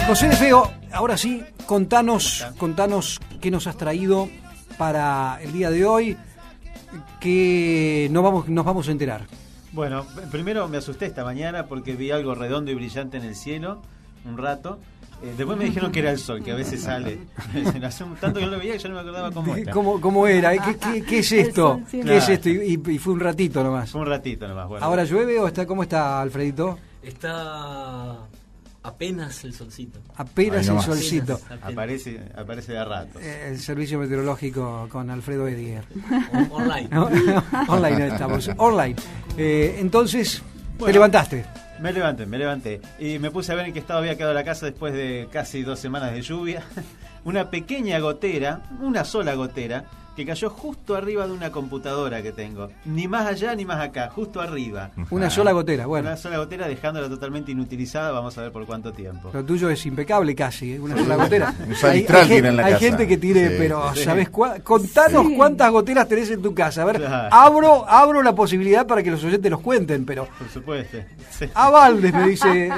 José de Feo, ahora sí, contanos qué nos has traído para el día de hoy, que nos vamos a enterar. Bueno, primero me asusté esta mañana porque vi algo redondo y brillante en el cielo un rato. Después me dijeron que era el sol, que a veces sale. Hace tanto que no lo veía que yo no me acordaba cómo era. ¿Cómo era? ¿Qué es esto? ¿Qué claro. es esto? Y fue un ratito nomás. Fue un ratito nomás. Bueno, ¿ahora llueve o cómo está, Alfredito? Está apenas el solcito. Apenas el solcito. Aparece de a rato. El servicio meteorológico con Alfredo Ediger. Online. Online estamos. Online. Entonces, bueno, ¿te levantaste? Me levanté y me puse a ver en qué estado había quedado la casa después de casi 2 semanas de lluvia. Una pequeña gotera, una sola gotera, que cayó justo arriba de una computadora que tengo. Ni más allá ni más acá, justo arriba. Una sola gotera, bueno. Una sola gotera dejándola totalmente inutilizada, vamos a ver por cuánto tiempo. Lo tuyo es impecable casi, ¿eh? Una sola gotera. hay gente que tire, sí, pero sí. ¿Sabés contanos cuántas goteras tenés en tu casa? A ver, claro. abro la posibilidad para que los oyentes los cuenten, pero... Por supuesto. Sí. A Valdes me dice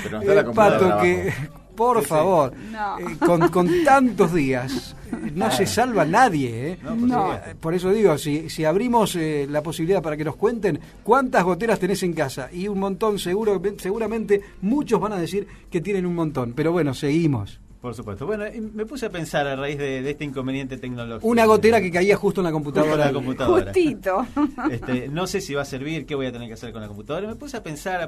pero está la Pato que... Por favor, no. Con tantos días no se salva nadie, ¿eh? No. Por eso digo, si abrimos la posibilidad para que nos cuenten cuántas goteras tenés en casa, y un montón, seguramente muchos van a decir que tienen un montón, pero bueno, seguimos. Por supuesto. Bueno, me puse a pensar a raíz de este inconveniente tecnológico. Una gotera que caía justo en la computadora. Justito. No sé si va a servir, qué voy a tener que hacer con la computadora. Me puse a pensar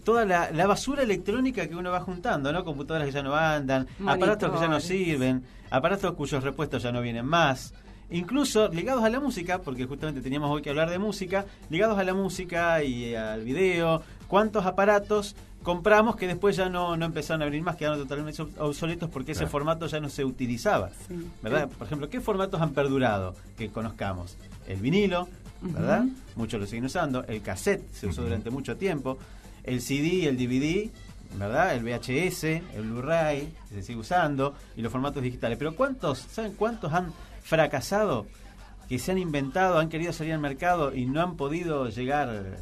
toda la basura electrónica que uno va juntando, ¿no? Computadoras que ya no andan, aparatos que ya no sirven, aparatos cuyos repuestos ya no vienen más. Incluso ligados a la música, porque justamente teníamos hoy que hablar de música, ligados a la música y al video, ¿cuántos aparatos compramos que después ya no empezaron a venir más, quedaron totalmente obsoletos porque ese formato ya no se utilizaba? Sí. ¿Verdad? Por ejemplo, ¿qué formatos han perdurado que conozcamos? El vinilo, ¿verdad? Muchos lo siguen usando. El cassette se usó durante mucho tiempo. El CD, el DVD, ¿verdad? El VHS, el Blu-ray, se sigue usando. Y los formatos digitales. Pero ¿saben cuántos han fracasado? Que se han inventado, han querido salir al mercado y no han podido llegar,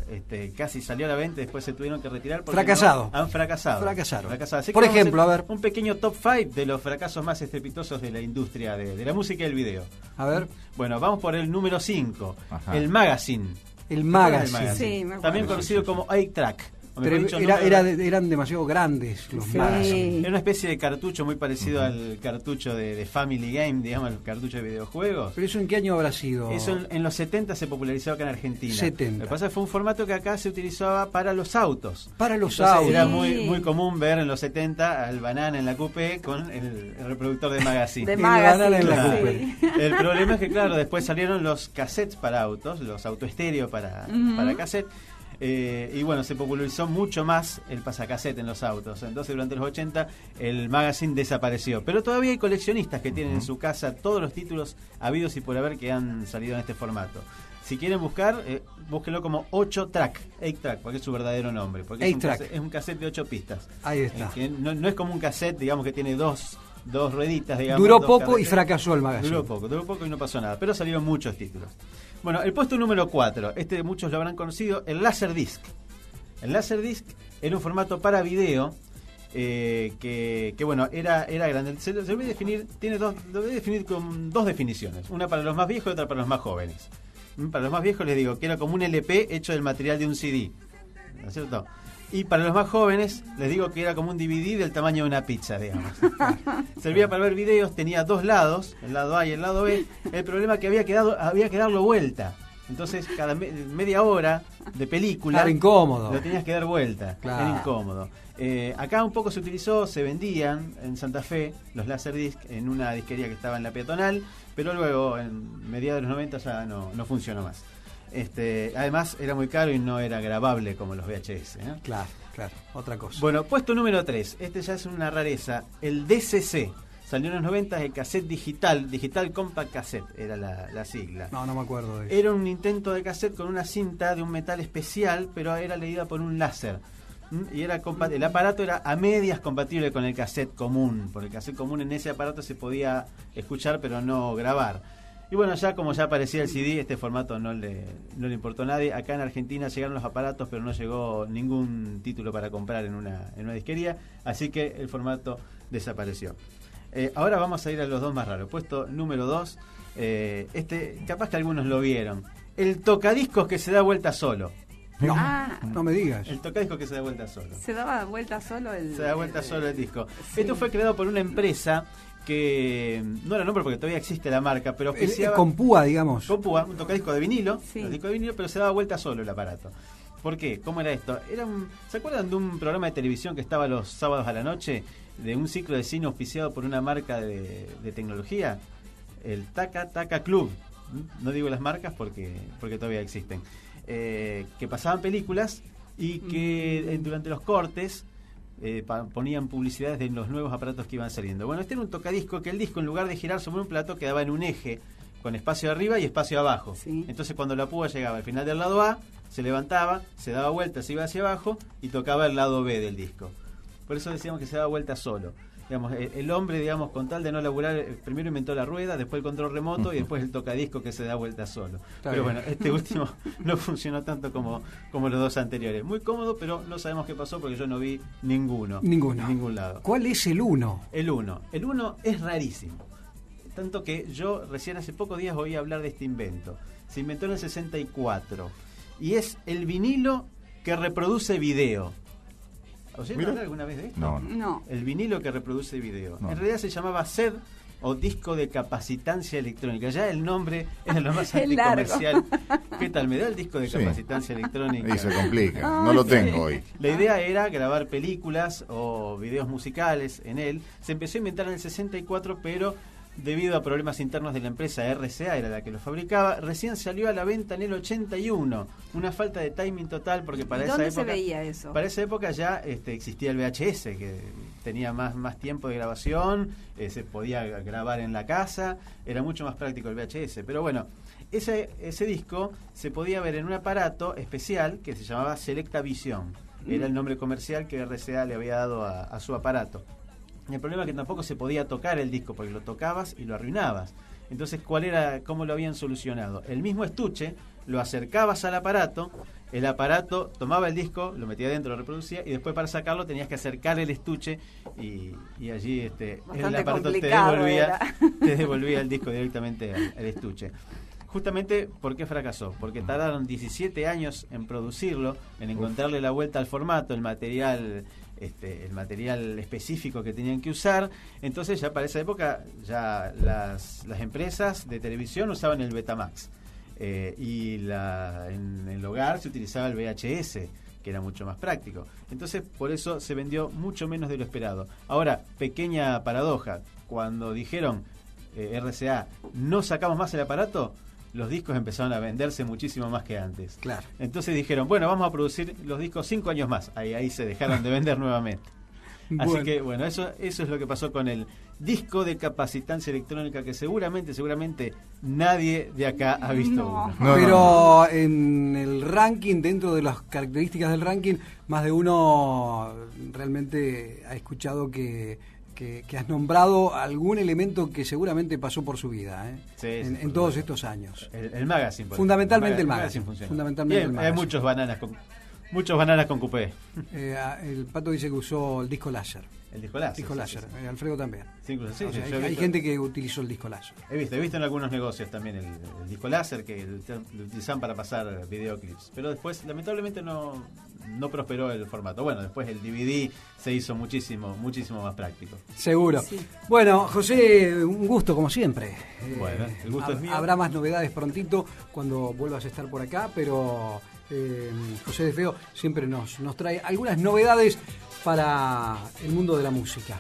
casi salió a la venta, después se tuvieron que retirar porque han fracasado. Así por ejemplo, a ver, un pequeño top 5 de los fracasos más estrepitosos de la industria de la música y el video. A ver. Bueno, vamos por el número 5, el Magazine. El Magazine. Sí, también conocido como 8-track. Pero eran demasiado grandes los Magazine. Era una especie de cartucho muy parecido al cartucho de Family Game, digamos, el cartucho de videojuegos. ¿Pero eso en qué año habrá sido? Eso en los 70 se popularizó acá en Argentina. 70. Lo que pasa es que fue un formato que acá se utilizaba para los autos. Autos. Era muy común ver en los 70 al Banana en la Coupé con el reproductor de Magazine. Banana en la Coupé. El problema es que, claro, después salieron los cassettes para autos, los autoestéreo para cassette. Y bueno, se popularizó mucho más el pasacassette en los autos. Entonces durante los 80 el Magazine desapareció. Pero todavía hay coleccionistas que tienen en su casa todos los títulos habidos y por haber que han salido en este formato. Si quieren buscar, búsquenlo como 8-track, porque es su verdadero nombre. Porque es un cassette de 8 pistas. Ahí está. No es como un cassette, digamos, que tiene dos rueditas, digamos. Duró poco y fracasó el Magazine. Duró poco y no pasó nada. Pero salieron muchos títulos. Bueno, el puesto número 4, muchos lo habrán conocido, el Laserdisc. El Laserdisc era un formato para video que bueno, era grande. Lo voy a definir con 2 definiciones, una para los más viejos y otra para los más jóvenes. Para los más viejos les digo que era como un LP hecho del material de un CD, ¿no es cierto? Y para los más jóvenes les digo que era como un DVD del tamaño de una pizza, digamos. Servía para ver videos, tenía 2 lados, el lado A y el lado B. El problema es que había que darlo vuelta. Entonces cada media hora de película era incómodo. Lo tenías que dar vuelta. Claro. Era incómodo. Acá un poco se vendían en Santa Fe los Laserdisc en una disquería que estaba en la Peatonal, pero luego en mediados de los 90 ya no funcionó más. Además era muy caro y no era grabable como los VHS, ¿eh? Claro, otra cosa. Bueno, puesto número 3, ya es una rareza, el DCC. Salió en los 90, el cassette Digital Compact Cassette era la sigla. No me acuerdo de eso. Era un intento de cassette con una cinta de un metal especial, pero era leída por un láser. Y el aparato era a medias compatible con el cassette común. Por el cassette común en ese aparato se podía escuchar pero no grabar. Y bueno, ya como ya aparecía el CD, este formato no le importó a nadie. Acá en Argentina llegaron los aparatos, pero no llegó ningún título para comprar en una disquería, así que el formato desapareció. Ahora vamos a ir a los dos más raros. Puesto número 2, capaz que algunos lo vieron. El tocadiscos que se da vuelta solo. No, no me digas. El tocadiscos que se da vuelta solo. ¿Se daba vuelta solo el...? Se da vuelta solo el disco. Sí. Esto fue creado por una empresa que no era nombre porque todavía existe la marca, pero auspiciaba con púa, digamos. con púa, un tocadisco de vinilo, Sí. un disco de vinilo, pero se daba vuelta solo el aparato. ¿Por qué? ¿Cómo era esto? ¿Se acuerdan de un programa de televisión que estaba los sábados a la noche, de un ciclo de cine auspiciado por una marca de tecnología? El Taca Taca Club. No digo las marcas porque todavía existen. Que pasaban películas y que durante los cortes ponían publicidades de los nuevos aparatos que iban saliendo. Bueno, este era un tocadisco que el disco, en lugar de girar sobre un plato, quedaba en un eje con espacio arriba y espacio abajo. Sí. Entonces cuando la púa llegaba al final del lado A, se levantaba, se daba vuelta, se iba hacia abajo y tocaba el lado B del disco. Por eso decíamos que se daba vuelta solo. Digamos, el hombre, digamos, con tal de no laburar, primero inventó la rueda, después el control remoto y después el tocadisco que se da vuelta solo. Pero bueno, este último no funcionó tanto como los dos anteriores. Muy cómodo, pero no sabemos qué pasó porque yo no vi ninguno. En ningún lado. ¿Cuál es el 1? El 1. El 1 es rarísimo. Tanto que yo recién hace pocos días oí hablar de este invento. Se inventó en el 64. Y es el vinilo que reproduce video. ¿Oyeron hablar alguna vez de esto? No. El vinilo que reproduce video. No. En realidad se llamaba SED o disco de capacitancia electrónica. Ya el nombre es lo más anticomercial. ¿Qué tal? ¿Me da el disco de capacitancia electrónica? Y se complica. No lo tengo hoy. La idea era grabar películas o videos musicales en él. Se empezó a inventar en el 64, pero debido a problemas internos de la empresa, RCA era la que lo fabricaba, recién salió a la venta en el 81. Una falta de timing total porque para esa ¿Dónde época... se veía eso? Para esa época ya existía el VHS, que tenía más tiempo de grabación, se podía grabar en la casa, era mucho más práctico el VHS. Pero bueno, ese disco se podía ver en un aparato especial que se llamaba Selecta Visión. Era el nombre comercial que RCA le había dado a su aparato. El problema es que tampoco se podía tocar el disco porque lo tocabas y lo arruinabas. Entonces, ¿cómo lo habían solucionado? El mismo estuche, lo acercabas al aparato, el aparato tomaba el disco, lo metía dentro, lo reproducía y después para sacarlo tenías que acercar el estuche y allí el aparato te devolvía el disco directamente al estuche. Justamente, ¿por qué fracasó? Porque tardaron 17 años en producirlo, en encontrarle la vuelta al formato, el material específico que tenían que usar. Entonces ya para esa época ya las empresas de televisión usaban el Betamax y en el hogar se utilizaba el VHS, que era mucho más práctico. Entonces por eso se vendió mucho menos de lo esperado. Ahora, pequeña paradoja, cuando dijeron RCA, no sacamos más el aparato, los discos empezaron a venderse muchísimo más que antes. Claro. Entonces dijeron, bueno, vamos a producir los discos 5 años más. Ahí se dejaron de vender nuevamente. Así que, bueno, eso es lo que pasó con el disco de capacitancia electrónica que seguramente nadie de acá ha visto uno. Pero en el ranking, dentro de las características del ranking, más de uno realmente ha escuchado que has nombrado algún elemento que seguramente pasó por su vida en todos estos años. El magazine. Fundamentalmente el magazine. Fundamentalmente el magazine. Hay muchos bananas con cupé. El Pato dice que usó el disco láser. El disco láser. Sí. Alfredo también. Sí, incluso, sí, hay gente que utilizó el disco láser. He visto en algunos negocios también el disco láser que lo utilizan para pasar videoclips. Pero después, lamentablemente, no prosperó el formato. Bueno, después el DVD se hizo muchísimo más práctico. Seguro. Sí. Bueno, José, un gusto como siempre. Bueno, el gusto es mío. Habrá más novedades prontito cuando vuelvas a estar por acá, pero José de Feo siempre nos trae algunas novedades para el mundo de la música.